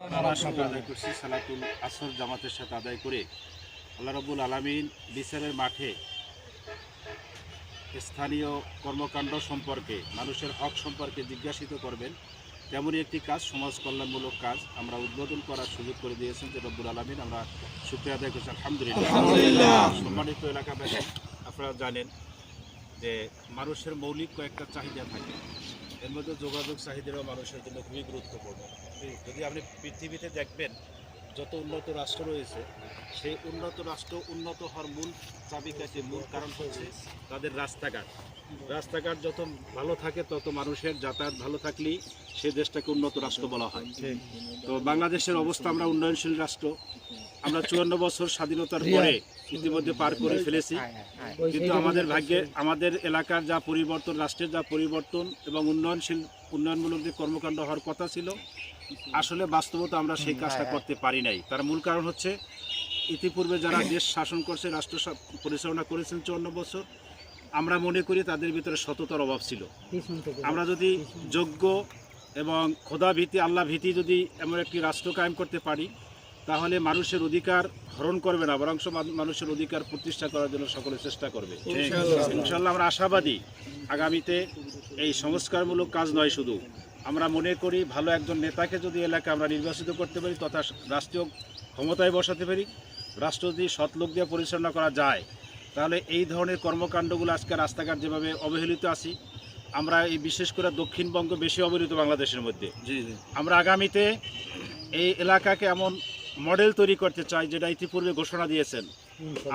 আদায় করছি সালাতুল আসর জামাতের সাথে আদায় করে আল্লাহ রাব্বুল আলামিন বিচারের মাঠে স্থানীয় কর্মকাণ্ড সম্পর্কে মানুষের হক সম্পর্কে জিজ্ঞাসিত করবেন, তেমনই একটি কাজ, সমাজ কল্যাণমূলক কাজ আমরা উদ্বোধন করার সুযোগ করে দিয়েছেন যে রব্বুল আলামিন। আমরা শুকরিয়া আদায় করছি আলহামদুলিল্লাহ। সম্মানিত এলাকাবাসী, আপনারা জানেন যে মানুষের মৌলিক কয়েকটা চাহিদা থাকে, এর মধ্যে যোগাযোগ চাহিদাও মানুষের জন্য খুবই গুরুত্বপূর্ণ। যদি আপনি পৃথিবীতে দেখবেন যত উন্নত রাষ্ট্র রয়েছে, সেই উন্নত রাষ্ট্র উন্নত হওয়ার মূল চাবিকাঠি, মূল কারণ হচ্ছে তাদের রাস্তাঘাট। রাস্তাঘাট যত ভালো থাকে তত মানুষের যাতায়াত ভালো থাকলেই সেই দেশটাকে উন্নত রাষ্ট্র বলা হয়। তো বাংলাদেশের অবস্থা, আমরা উন্নয়নশীল রাষ্ট্র, আমরা 54 বছর স্বাধীনতার পরে ইতিমধ্যে পার করে ফেলেছি, কিন্তু আমাদের ভাগ্যে আমাদের এলাকার যা পরিবর্তন, রাষ্ট্রের যা পরিবর্তন এবং উন্নয়নমূলক যে কর্মকাণ্ড হওয়ার কথা ছিল, আসলে বাস্তবতা আমরা সেই কাজটা করতে পারি নাই। তার মূল কারণ হচ্ছে ইতিপূর্বে যারা দেশ শাসন করছে, রাষ্ট্র পরিচালনা করেছেন 54 বছর, আমরা মনে করি তাদের ভিতরে সততার অভাব ছিল। আমরা যদি যোগ্য এবং খোদা ভীতি, আল্লাহ ভীতি যদি এমন একটি রাষ্ট্র কায়েম করতে পারি, তাহলে মানুষের অধিকার হরণ করবে না, বরং মানুষের অধিকার প্রতিষ্ঠা করার জন্য সকলে চেষ্টা করবে ইনশাআল্লাহ। আমরা আশাবাদী আগামীতে এই সংস্কারমূলক কাজ নয়, শুধু আমরা মনে করি ভালো একজন নেতাকে যদি এলাকা আমরা নির্বাচিত করতে পারি তথা রাষ্ট্রীয় ক্ষমতায় বসাতে পারি, রাষ্ট্র যদি সৎ লোক দিয়ে পরিচালনা করা যায়, তাহলে এই ধরনের কর্মকাণ্ডগুলো, আজকে রাস্তাঘাট যেভাবে অবহেলিত আছি, আমরা এই বিশেষ করে দক্ষিণবঙ্গ বেশি অবহেলিত বাংলাদেশের মধ্যে, আমরা আগামীতে এই এলাকাকে এমন মডেল তৈরি করতে চাই যেটা ইতিপূর্বে ঘোষণা দিয়েছেন।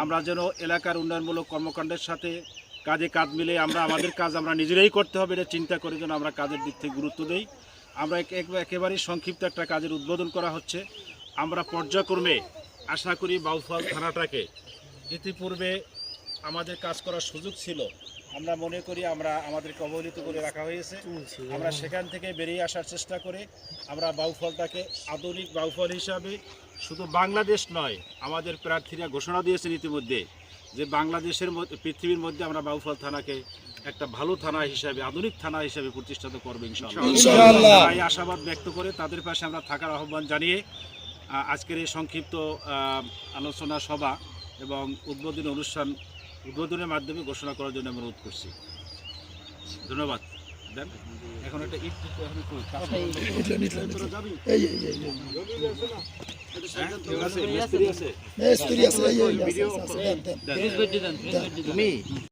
আমরা যেন এলাকার উন্নয়নমূলক কর্মকাণ্ডের সাথে কাঁধে কাঁধ মিলে আমরা আমাদের কাজ আমরা নিজেরাই করতে হবে এটা চিন্তা করে যেন আমরা কাজের দিক থেকে গুরুত্ব দেই। আমরা একেবারেই সংক্ষিপ্ত একটা কাজের উদ্বোধন করা হচ্ছে। আমরা পর্যায়ক্রমে আশা করি বাউফল থানাটাকে, ইতিপূর্বে আমাদের কাজ করার সুযোগ ছিল, আমরা মনে করি আমাদেরকে অবহেলিত করে রাখা হয়েছে, আমরা সেখান থেকে বেরিয়ে আসার চেষ্টা করে আমরা বাউফলটাকে আধুনিক বাউফল হিসাবে, শুধু বাংলাদেশ নয়, আমাদের প্রার্থীরা ঘোষণা দিয়েছেন ইতিমধ্যে যে বাংলাদেশের পৃথিবীর মধ্যে আমরা বাউফল থানাকে একটা ভালো থানা হিসাবে, আধুনিক থানা হিসাবে প্রতিষ্ঠিত করবো ইনশাআল্লাহ। এই আশাবাদ ব্যক্ত করে তাদের পাশে আমরা থাকার আহ্বান জানিয়ে আজকের এই সংক্ষিপ্ত আলোচনা সভা এবং উদ্বোধনের মাধ্যমে ঘোষণা করার জন্য আমরা অনুরোধ করছি। ধন্যবাদ। এখন একটা ইট